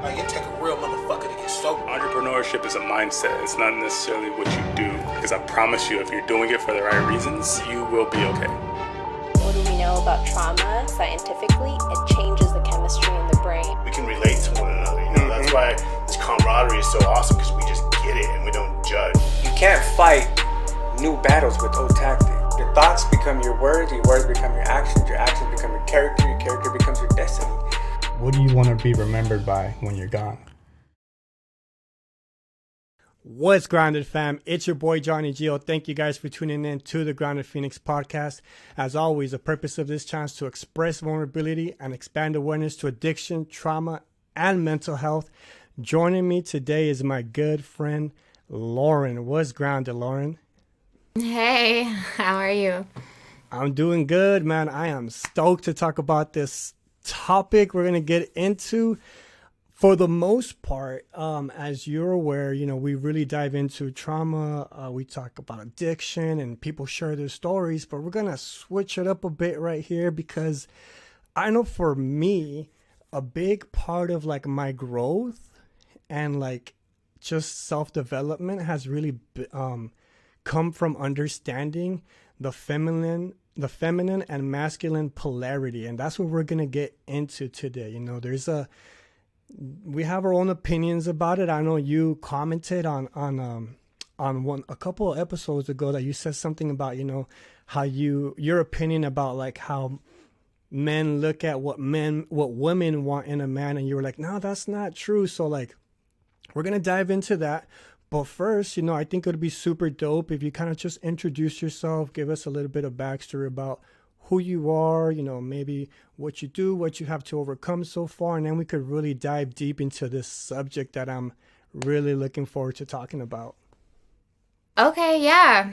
Like, it take a real motherfucker to get sober. Entrepreneurship is a mindset. It's not necessarily what you do. Because I promise you, if you're doing it for the right reasons, you will be okay. What do we know about trauma scientifically? It changes the chemistry in the brain. We can relate to one another, you know. That's why this camaraderie is so awesome, because we just get it and we don't judge. You can't fight new battles with old tactics. Your thoughts become your words become your actions become your character becomes your destiny. What do you want to be remembered by when you're gone? What's Grounded, fam? It's your boy Johnny Gio. Thank you guys for tuning in to the Grounded Phoenix podcast. As always, the purpose of this channel is to express vulnerability and expand awareness to addiction, trauma, and mental health. Joining me today is my good friend Lauren. What's Grounded, Lauren? Hey, how are you? I'm doing good, man. I am stoked to talk about this topic we're going to get into. For the most part, as you're aware, you know, we really dive into trauma. We talk about addiction and people share their stories, but we're going to switch it up a bit right here because I know for me, a big part of like my growth and like just self-development has really come from understanding the feminine and masculine polarity. And that's what we're going to get into today. You know, we have our own opinions about it. I know you commented on a couple of episodes ago that you said something about, you know, how your opinion about like how men look at what women want in a man, and you were like, no, that's not true. So like, we're going to dive into that. But first, you know, I think it would be super dope if you kind of just introduce yourself, give us a little bit of backstory about who you are, you know, maybe what you do, what you have to overcome so far, and then we could really dive deep into this subject that I'm really looking forward to talking about. Okay, yeah.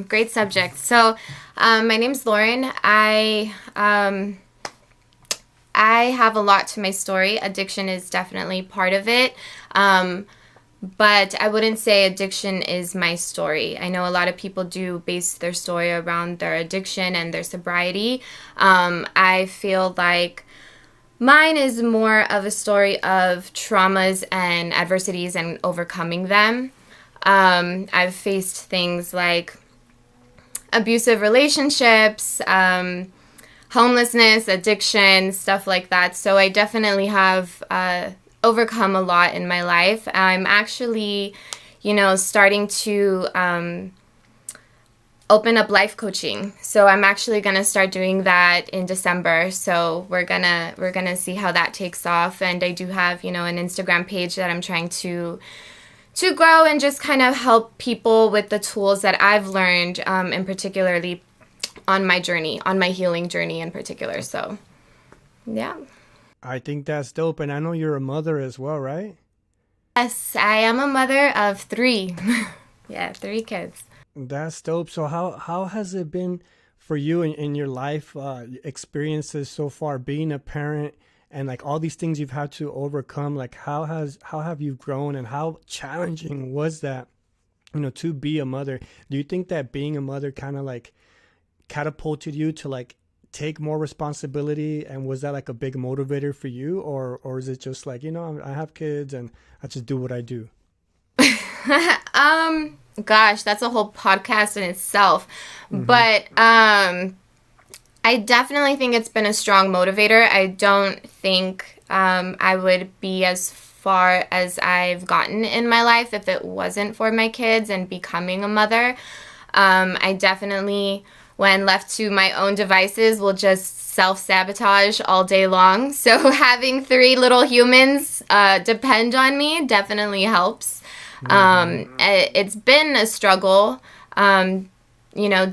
Great subject. So, my name's Lauren. I have a lot to my story. Addiction is definitely part of it. But I wouldn't say addiction is my story. I know a lot of people do base their story around their addiction and their sobriety. I feel like mine is more of a story of traumas and adversities and overcoming them. I've faced things like abusive relationships, homelessness, addiction, stuff like that. So I definitely have overcome a lot in my life. I'm actually, you know, starting to open up life coaching. So I'm actually going to start doing that in December. So we're gonna see how that takes off. And I do have, you know, an Instagram page that I'm trying to grow and just kind of help people with the tools that I've learned, and particularly on my journey, on my healing journey in particular. So, yeah. I think that's dope. And I know you're a mother as well, right? Yes, I am a mother of 3. Yeah, 3 kids. That's dope. So how has it been for you in your life, experiences so far, being a parent and like all these things you've had to overcome? Like how have you grown and how challenging was that, you know, to be a mother? Do you think that being a mother kind of like catapulted you to like take more responsibility, and was that like a big motivator for you, or is it just like, you know, I have kids and I just do what I do? Gosh, that's a whole podcast in itself. But I definitely think it's been a strong motivator. I don't think I would be as far as I've gotten in my life if it wasn't for my kids and becoming a mother. I definitely, when left to my own devices, will just self-sabotage all day long. So having 3 little humans depend on me definitely helps. It's been a struggle, you know,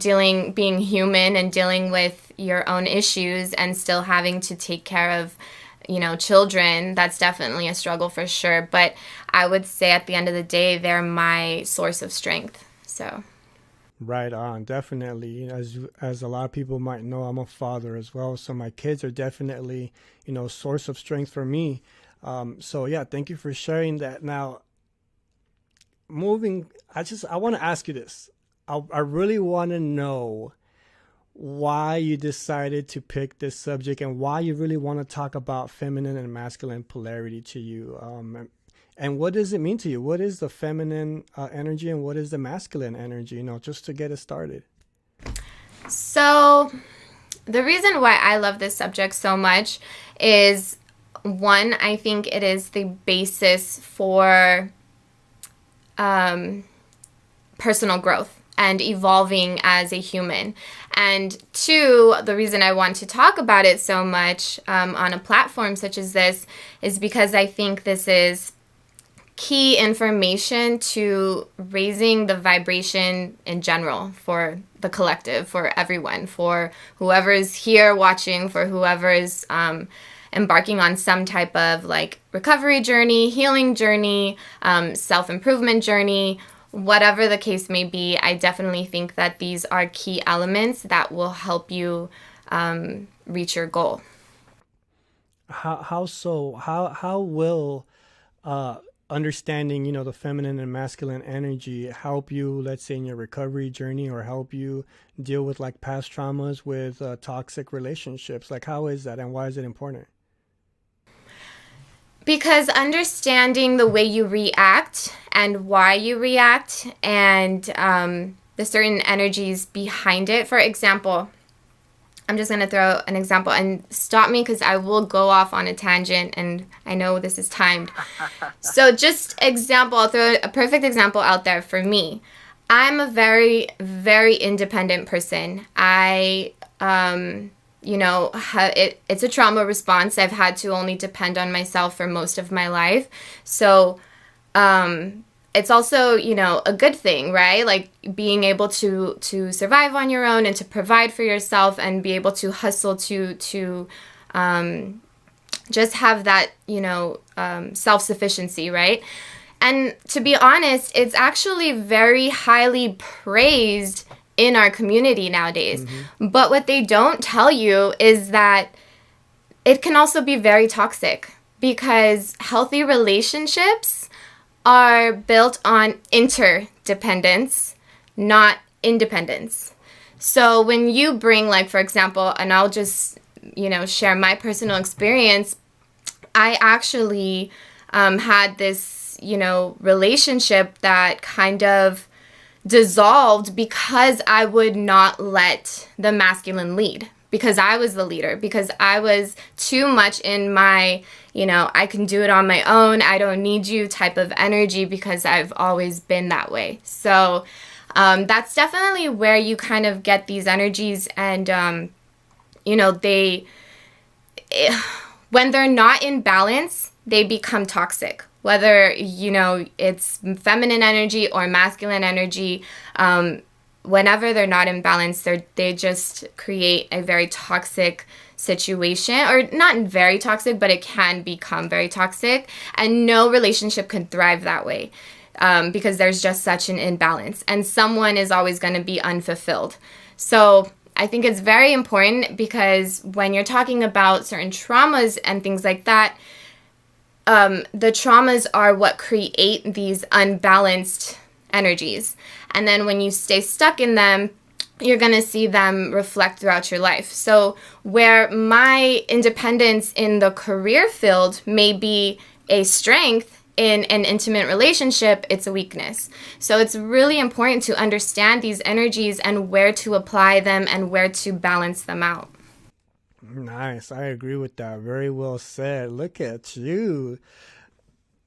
being human and dealing with your own issues and still having to take care of, you know, children. That's definitely a struggle for sure. But I would say at the end of the day, they're my source of strength. So. Right on, definitely. As a lot of people might know, I'm a father as well, so my kids are definitely, you know, a source of strength for me. So yeah, thank you for sharing that. Now, I want to ask you this. I really want to know, why you decided to pick this subject and why you really want to talk about feminine and masculine polarity to you. And what does it mean to you? What is the feminine energy and what is the masculine energy? Just to get us started. So the reason why I love this subject so much is, one, I think it is the basis for personal growth and evolving as a human. And two, the reason I want to talk about it so much on a platform such as this is because I think this is key information to raising the vibration in general for the collective, for everyone, for whoever is here watching, for whoever is embarking on some type of like recovery journey, healing journey, self-improvement journey, whatever the case may be. I definitely think that these are key elements that will help you reach your goal. How so? How will understanding, the feminine and masculine energy help you, let's say, in your recovery journey, or help you deal with like past traumas with toxic relationships? Like, how is that and why is it important? Because understanding the way you react and why you react and the certain energies behind it. For example, I'm just going to throw an example and stop me because I will go off on a tangent and I know this is timed. So just example, I'll throw a perfect example out there for me. I'm a very, very independent person. It's a trauma response. I've had to only depend on myself for most of my life. So it's also, a good thing, right? Like being able to survive on your own and to provide for yourself and be able to hustle to just have that, self-sufficiency, right? And to be honest, it's actually very highly praised in our community nowadays. Mm-hmm. But what they don't tell you is that it can also be very toxic, because healthy relationships are built on interdependence, not independence. So when you bring, like, for example, and I'll just, share my personal experience, I actually had this, relationship that kind of dissolved because I would not let the masculine lead, because I was the leader, because I was too much in my, I can do it on my own, I don't need you type of energy, because I've always been that way. So that's definitely where you kind of get these energies, and when they're not in balance, they become toxic. Whether, it's feminine energy or masculine energy, whenever they're not in balance, they just create a very toxic situation, or not very toxic, but it can become very toxic, and no relationship can thrive that way, because there's just such an imbalance, and someone is always going to be unfulfilled. So I think it's very important, because when you're talking about certain traumas and things like that, the traumas are what create these unbalanced energies. And then when you stay stuck in them, you're going to see them reflect throughout your life. So where my independence in the career field may be a strength, in an intimate relationship, it's a weakness. So it's really important to understand these energies and where to apply them and where to balance them out. Nice. I agree with that. Very well said. Look at you.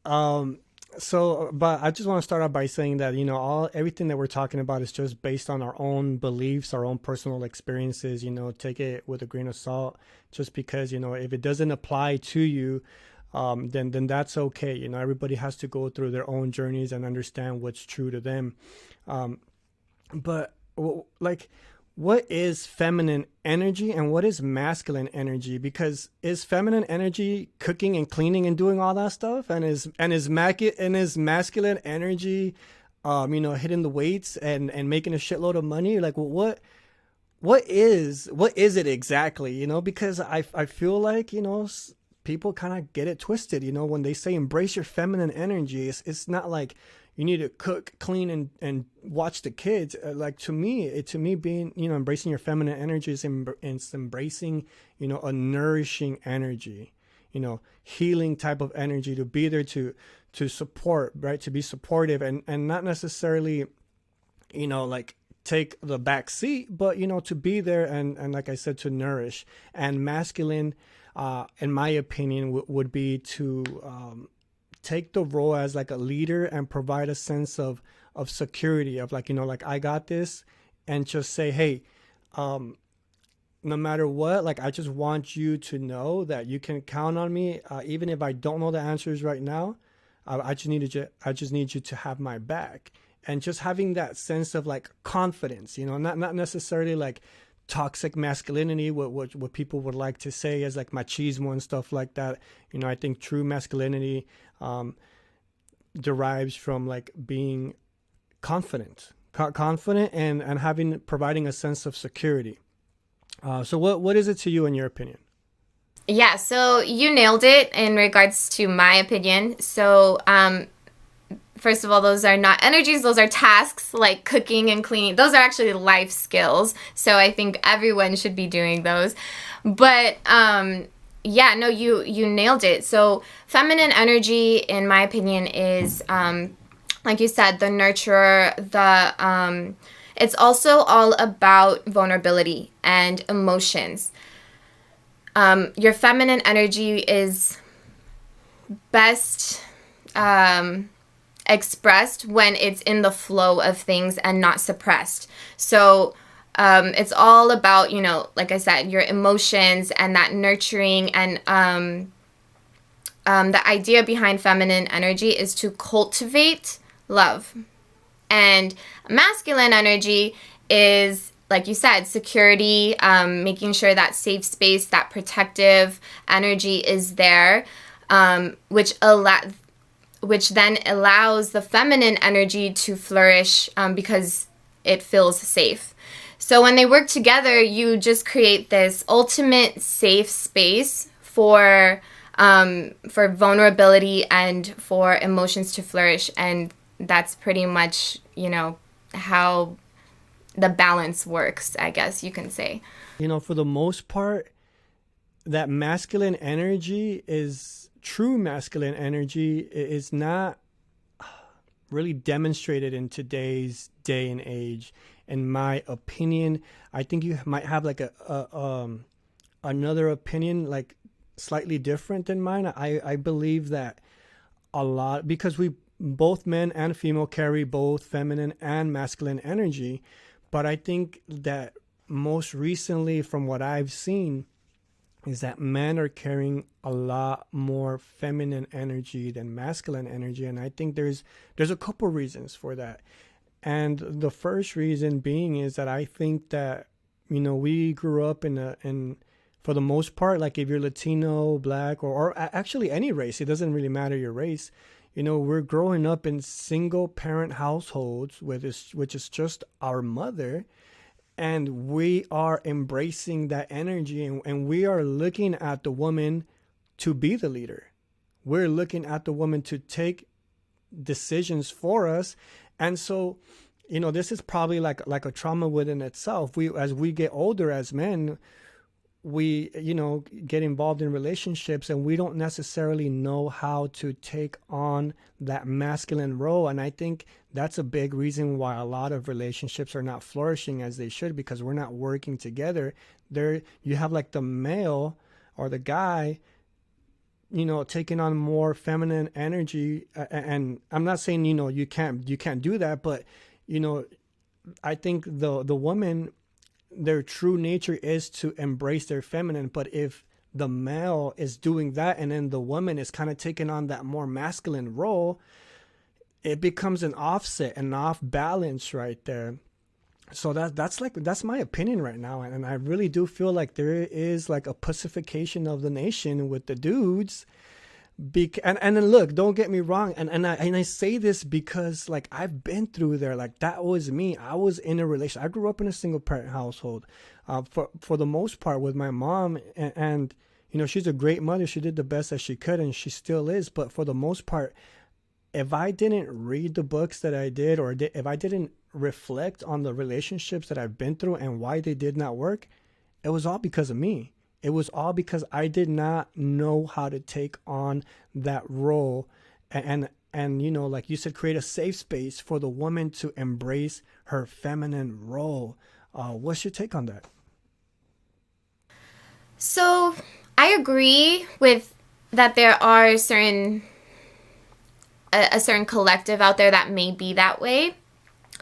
But I just want to start out by saying that, everything that we're talking about is just based on our own beliefs, our own personal experiences. Take it with a grain of salt, just because, if it doesn't apply to you, then that's okay. Everybody has to go through their own journeys and understand what's true to them. But what is feminine energy and what is masculine energy? Because is feminine energy cooking and cleaning and doing all that stuff, and is masculine energy, hitting the weights and making a shitload of money? Like, what is it exactly? Because I feel like people kind of get it twisted. You know, when they say embrace your feminine energy, it's not like you need to cook, clean, and watch the kids. Like to me, being, you know, embracing your feminine energy is it's embracing, you know, a nourishing energy, you know, healing type of energy, to be there to support, right? To be supportive, and not necessarily, you know, like take the back seat, but, you know, to be there and like I said, to nourish. And masculine, in my opinion, would be to take the role as like a leader and provide a sense of security, of like, you know, like, I got this, and just say, hey, no matter what, like, I just want you to know that you can count on me, even if I don't know the answers right now. I just need you to have my back. And just having that sense of like confidence, you know, not necessarily like toxic masculinity, what people would like to say as like machismo and stuff like that. You know, I think true masculinity derives from like being confident and providing a sense of security. So what is it to you, in your opinion? Yeah, so you nailed it in regards to my opinion. So first of all, those are not energies, those are tasks, like cooking and cleaning. Those are actually life skills. So I think everyone should be doing those. But yeah, no, you nailed it. So feminine energy, in my opinion, is like you said, the nurturer, it's also all about vulnerability and emotions. Your feminine energy is best expressed when it's in the flow of things and not suppressed. So it's all about, you know, like I said, your emotions and that nurturing. And the idea behind feminine energy is to cultivate love. And masculine energy is, like you said, security, making sure that safe space, that protective energy is there, which then allows the feminine energy to flourish because it feels safe. So when they work together, you just create this ultimate safe space for vulnerability and for emotions to flourish. And that's pretty much, you know, how the balance works, I guess you can say. You know, for the most part, that masculine energy is true. Masculine energy is not really demonstrated in today's day and age. In my opinion, I think you might have like another opinion, like slightly different than mine. I believe that a lot, because we both men and female carry both feminine and masculine energy. But I think that most recently, from what I've seen, is that men are carrying a lot more feminine energy than masculine energy. And I think there's a couple reasons for that. And the first reason being is that I think that, you know, we grew up in for the most part, like if you're Latino, Black, or actually any race, it doesn't really matter your race. You know, we're growing up in single parent households, which is just our mother. And we are embracing that energy, and we are looking at the woman to be the leader. We're looking at the woman to take decisions for us. And so, you know, this is probably like a trauma within itself. As we get older as men, we, you know, get involved in relationships, and we don't necessarily know how to take on that masculine role. And I think that's a big reason why a lot of relationships are not flourishing as they should, because we're not working together. There you have like the male or the guy, you know, taking on more feminine energy. And I'm not saying, you know, you can't do that, but, you know, I think the woman, their true nature is to embrace their feminine. But if the male is doing that and then the woman is kind of taking on that more masculine role, it becomes an offset, an off balance right there. So that's my opinion right now. And I really do feel like there is like a pacification of the nation with the dudes. And then look, don't get me wrong, and I say this because like I've been through there. Like that was me. I was in a relation. I grew up in a single parent household, for the most part with my mom, and You know, she's a great mother. She did the best that she could, and she still is. But for the most part, if I didn't read the books that I did, or if I didn't reflect on the relationships that I've been through and why they did not work, it was all because of me. It was all because I did not know how to take on that role and you know, like you said, create a safe space for the woman to embrace her feminine role. What's your take on that? So I agree with that there are a certain collective out there that may be that way.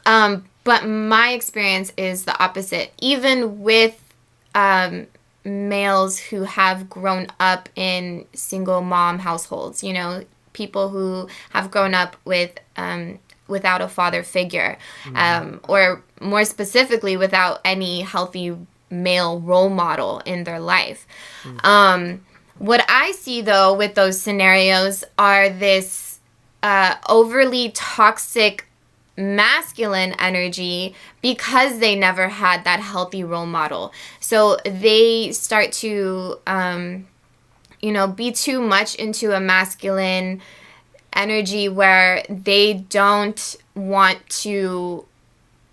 But my experience is the opposite. Even with males who have grown up in single mom households, you know, people who have grown up with without a father figure, or more specifically, without any healthy male role model in their life. What I see, though, with those scenarios are this overly toxic masculine energy because they never had that healthy role model. So they start to be too much into a masculine energy where they don't want to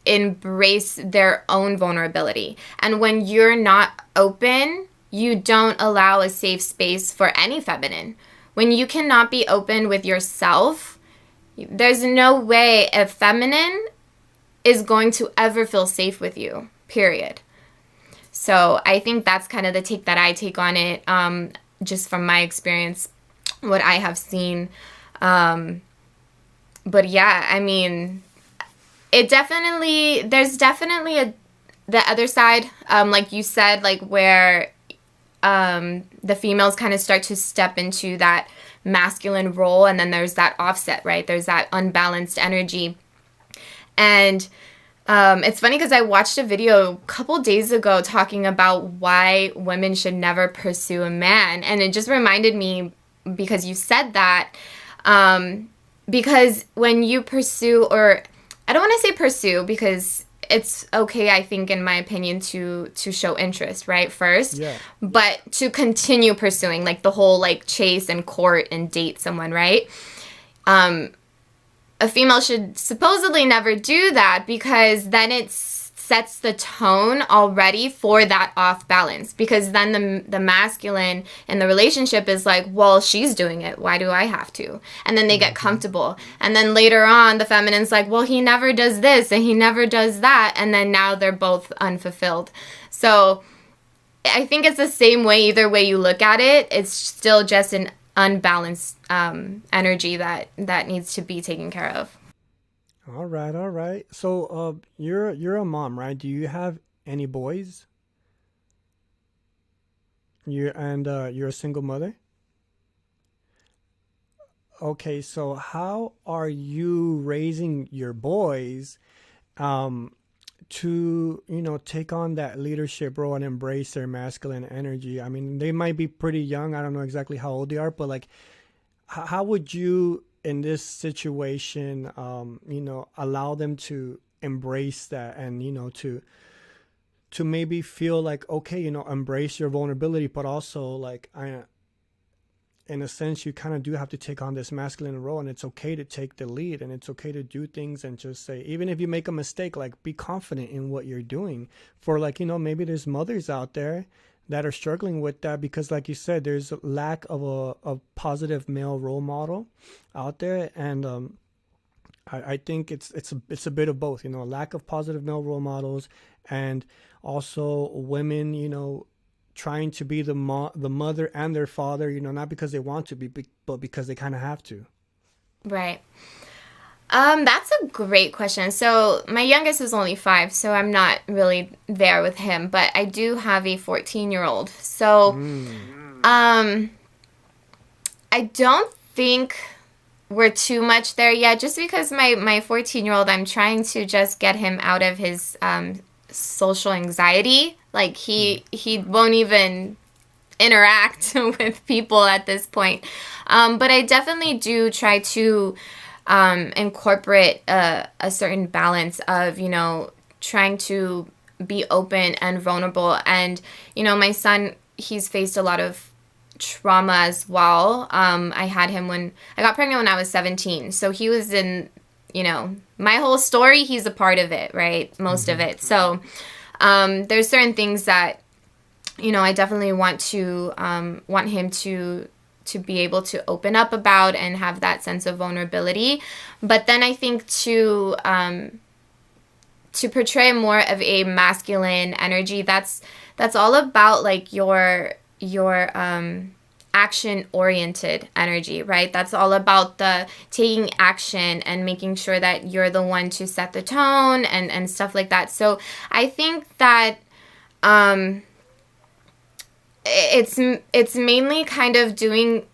embrace their own vulnerability. And when you're not open, you don't allow a safe space for any feminine. When you cannot be open with yourself, there's no way a feminine is going to ever feel safe with you, period. So I think that's kind of the take that I take on it, just from my experience, what I have seen. But yeah, I mean, there's definitely the other side, like you said, like where the females kind of start to step into that masculine role, and then there's that offset, right? There's that unbalanced energy. And it's funny because I watched a video a couple days ago talking about why women should never pursue a man, and it just reminded me, because you said that, because when you pursue, or I don't want to say pursue, because it's okay, I think, in my opinion, to show interest, right, first. Yeah. But to continue pursuing, like the whole like chase and court and date someone, right? A female should supposedly never do that, because then it sets the tone already for that off balance, because then the masculine in the relationship is like, well, she's doing it, why do I have to? And then they get comfortable, and then later on the feminine's like, well, he never does this and he never does that, and then now they're both unfulfilled. So I think it's the same way, either way you look at it, it's still just an unbalanced energy that needs to be taken care of. All right. So, you're a mom, right? Do you have any boys? You're a single mother? Okay, so how are you raising your boys to, take on that leadership role and embrace their masculine energy? I mean, they might be pretty young. I don't know exactly how old they are, but like, how would you, in this situation, allow them to embrace that, and, to maybe feel like, okay, embrace your vulnerability, but also like, in a sense, you kind of do have to take on this masculine role, and it's okay to take the lead, and it's okay to do things and just say, even if you make a mistake, like be confident in what you're doing. For like, maybe there's mothers out there that are struggling with that, because like you said, there's a lack of a positive male role model out there. And I think it's a bit of both, lack of positive male role models, and also women, trying to be the mother and their father, not because they want to be, but because they kind of have to. Right. That's a great question. So my youngest is only 5, so I'm not really there with him, but I do have a 14-year-old. So I don't think we're too much there yet, just because my 14-year-old, I'm trying to just get him out of his social anxiety. Like he won't even interact with people at this point. But I definitely do try to incorporate a certain balance of, trying to be open and vulnerable. And, my son, he's faced a lot of trauma as well. I had him when I got pregnant when I was 17. So he was in, my whole story, he's a part of it, right? Most of it. So there's certain things that, I definitely want him to be able to open up about and have that sense of vulnerability. But then I think to portray more of a masculine energy, that's all about like your action oriented energy, right? That's all about the taking action and making sure that you're the one to set the tone and stuff like that. So I think that it's mainly kind of doing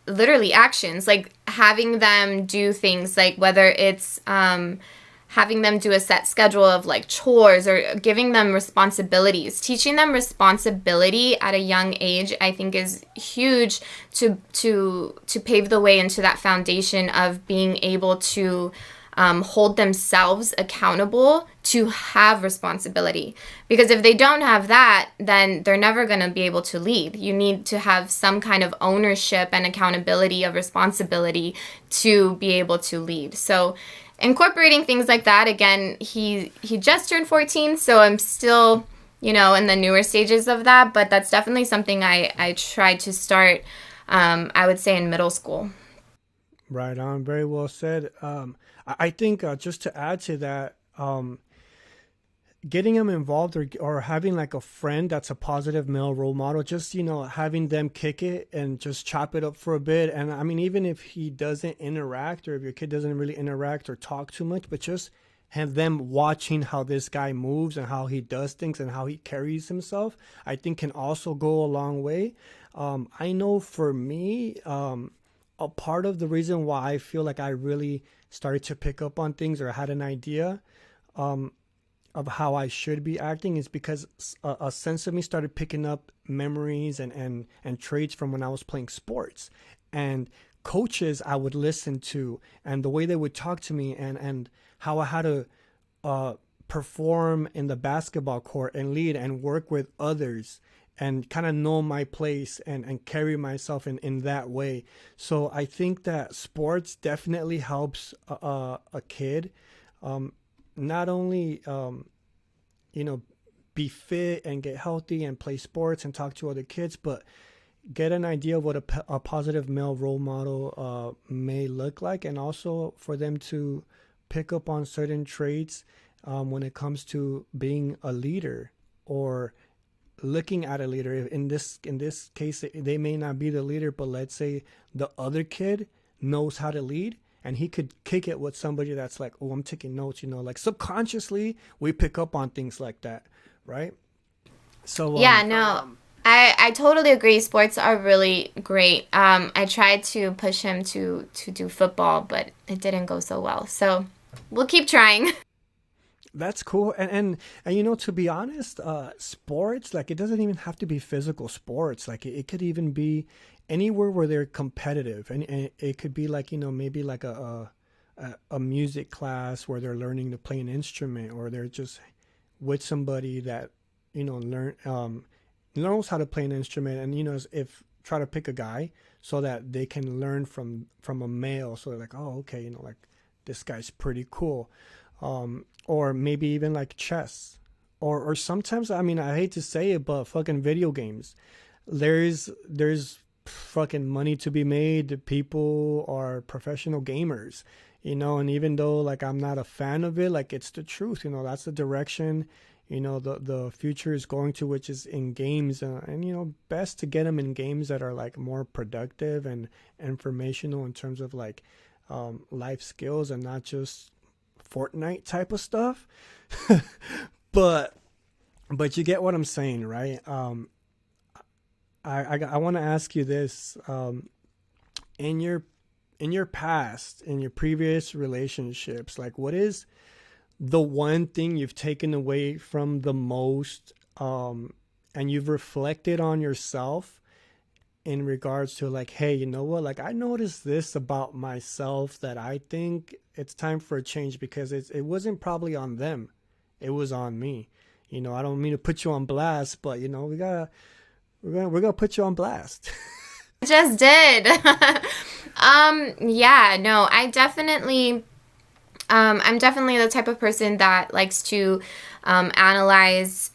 literally actions, like having them do things, like whether it's having them do a set schedule of like chores or giving them responsibilities. Teaching them responsibility at a young age, I think, is huge to pave the way into that foundation of being able to hold themselves accountable to have responsibility. Because if they don't have that, then they're never going to be able to lead. You need to have some kind of ownership and accountability of responsibility to be able to lead. So incorporating things like that, again, he just turned 14, so I'm still, in the newer stages of that, but that's definitely something I tried to start, I would say, in middle school. Right on. Very well said. I think just to add to that, getting them involved or having like a friend that's a positive male role model, just, having them kick it and just chop it up for a bit. And I mean, even if he doesn't interact or if your kid doesn't really interact or talk too much, but just have them watching how this guy moves and how he does things and how he carries himself, I think can also go a long way. I know for me, a part of the reason why I feel like I really started to pick up on things or had an idea of how I should be acting is because a sense of me started picking up memories and traits from when I was playing sports. And coaches I would listen to and the way they would talk to me and how I had to perform in the basketball court and lead and work with others and kind of know my place and carry myself in that way. So I think that sports definitely helps a kid not only, be fit and get healthy and play sports and talk to other kids, but get an idea of what a positive male role model may look like, and also for them to pick up on certain traits when it comes to being a leader or looking at a leader. In this case, they may not be the leader, but let's say the other kid knows how to lead and he could kick it with somebody that's like, oh, I'm taking notes, like subconsciously we pick up on things like that, right? So I totally agree. Sports are really great. I tried to push him to do football, but it didn't go so well, so we'll keep trying. That's cool. And to be honest, sports, like, it doesn't even have to be physical sports. Like, it could even be anywhere where they're competitive. And it could be like, maybe like a music class where they're learning to play an instrument, or they're just with somebody that, knows how to play an instrument. And, if try to pick a guy so that they can learn from a male. So they're like, oh, okay, like this guy's pretty cool. Or maybe even like chess, or sometimes, I mean, I hate to say it, but fucking video games. There's fucking money to be made. People are professional gamers, and even though like I'm not a fan of it, like it's the truth, that's the direction, the future is going to, which is in games, and best to get them in games that are like more productive and informational in terms of like life skills and not just Fortnite type of stuff. but you get what I'm saying, right? I want to ask you this, in your past, in your previous relationships, like, what is the one thing you've taken away from the most, and you've reflected on yourself in regards to like, hey, you know what, like I noticed this about myself that I think it's time for a change, because it wasn't probably on them, it was on me. I don't mean to put you on blast, but we gotta we're gonna put you on blast. Just did. Yeah, no, I'm definitely the type of person that likes to analyze,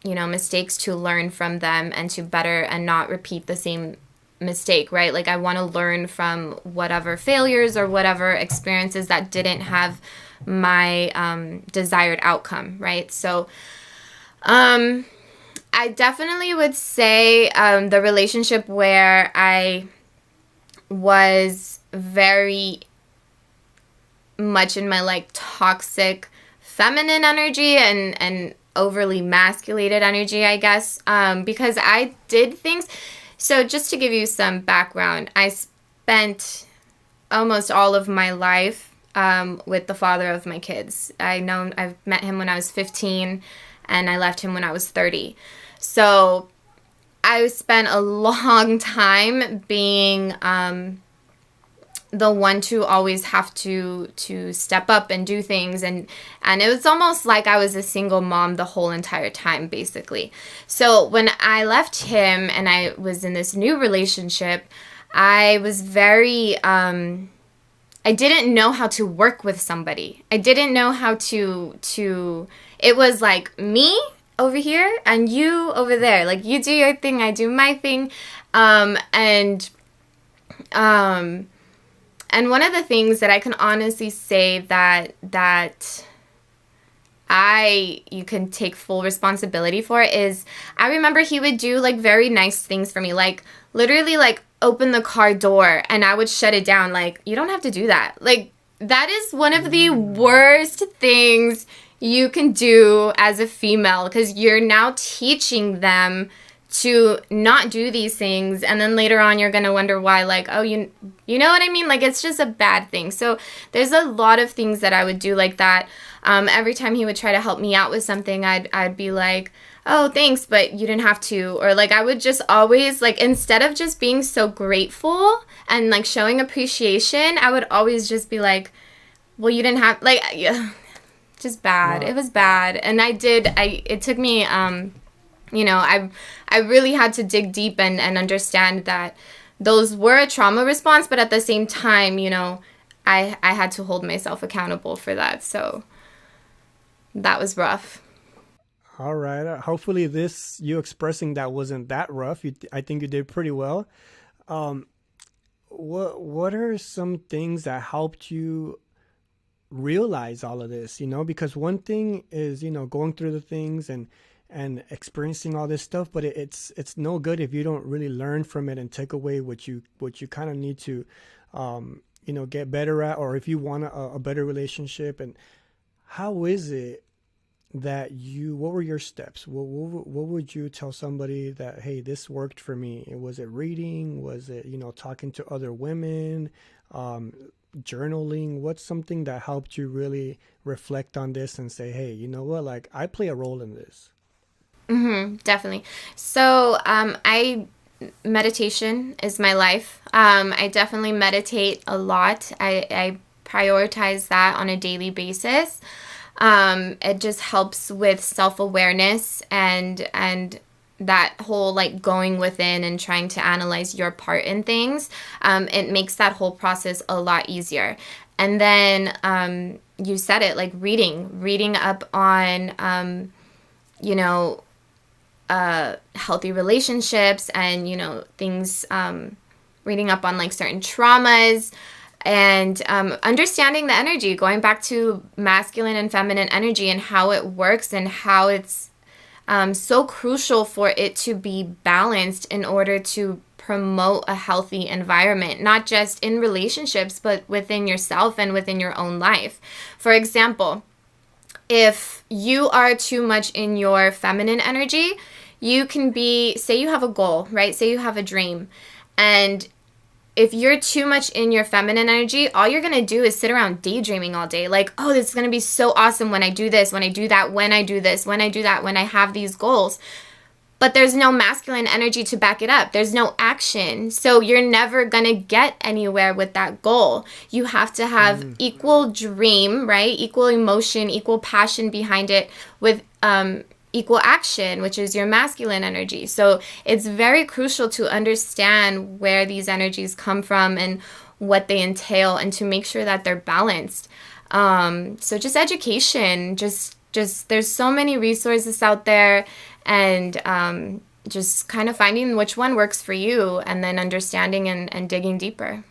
mistakes, to learn from them and to better and not repeat the same mistake, right? Like I want to learn from whatever failures or whatever experiences that didn't have my desired outcome, right? So I definitely would say the relationship where I was very much in my like toxic feminine energy and overly masculated energy, I guess, because I did things. So just to give you some background, I spent almost all of my life with the father of my kids. I've met him when I was 15 and I left him when I was 30. So I spent a long time being the one to always have to step up and do things, and it was almost like I was a single mom the whole entire time, basically. So when I left him and I was in this new relationship, I was very I didn't know how to work with somebody. I didn't know how to it was like me over here and you over there. Like you do your thing, I do my thing. And one of the things that I can honestly say that you can take full responsibility for is I remember he would do like very nice things for me, like literally like open the car door and I would shut it down. Like, you don't have to do that. Like, that is one of the worst things you can do as a female, because you're now teaching them to not do these things, and then later on you're going to wonder why, like, oh, you know what I mean? Like, it's just a bad thing. So there's a lot of things that I would do like that. Every time he would try to help me out with something, I'd be like, oh, thanks, but you didn't have to. Or like, I would just always, like, instead of just being so grateful and like showing appreciation, I would always just be like, well, you didn't have, like, yeah, just bad. Wow. It was bad. And it took me, I really had to dig deep and understand that those were a trauma response, but at the same time, I had to hold myself accountable for that. So that was rough. All right. Hopefully you expressing that wasn't that rough. I think you did pretty well. What are some things that helped you realize all of this? Because one thing is, going through the things and experiencing all this stuff, but it's no good if you don't really learn from it and take away what you kind of need to get better at, or if you want a better relationship. And how is it that what were your steps? What would you tell somebody that, hey, this worked for me? Was it reading? Was it talking to other women, journaling? What's something that helped you really reflect on this and say, hey, you know what, like, I play a role in this? Definitely. So, meditation is my life. I definitely meditate a lot. I prioritize that on a daily basis. It just helps with self-awareness and that whole like going within and trying to analyze your part in things. It makes that whole process a lot easier. And then, you said it, like reading up on, healthy relationships and, things, reading up on like certain traumas and understanding the energy, going back to masculine and feminine energy and how it works and how it's so crucial for it to be balanced in order to promote a healthy environment, not just in relationships, but within yourself and within your own life. For example, if you are too much in your feminine energy, you can be, say you have a goal, right? Say you have a dream. And if you're too much in your feminine energy, all you're going to do is sit around daydreaming all day. Like, oh, this is going to be so awesome when I do this, when I do that, when I do this, when I do that, when I have these goals. But there's no masculine energy to back it up. There's no action. So you're never going to get anywhere with that goal. You have to have equal dream, right? Equal emotion, equal passion behind it with equal action, which is your masculine energy. So it's very crucial to understand where these energies come from and what they entail, and to make sure that they're balanced. So just education, just there's so many resources out there, and just kind of finding which one works for you, and then understanding and digging deeper.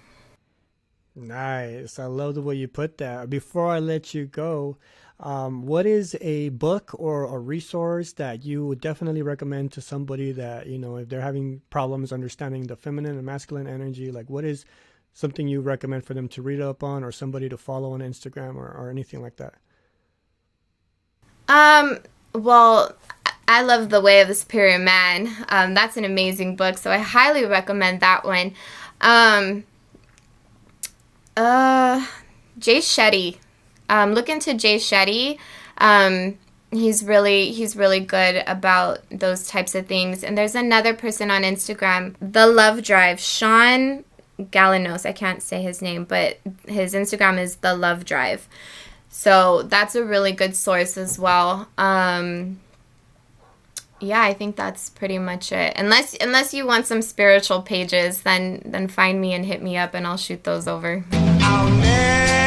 Nice. I love the way you put that. Before I let you go, what is a book or a resource that you would definitely recommend to somebody that, if they're having problems understanding the feminine and masculine energy, like what is something you recommend for them to read up on, or somebody to follow on Instagram, or anything like that? Well, I love The Way of the Superior Man. That's an amazing book, so I highly recommend that one. Jay Shetty. Look into Jay Shetty. He's really good about those types of things. And there's another person on Instagram, The Love Drive, Sean Galanos. I can't say his name, but his Instagram is The Love Drive. So that's a really good source as well. Yeah, I think that's pretty much it. Unless you want some spiritual pages, then find me and hit me up, and I'll shoot those over. I'll never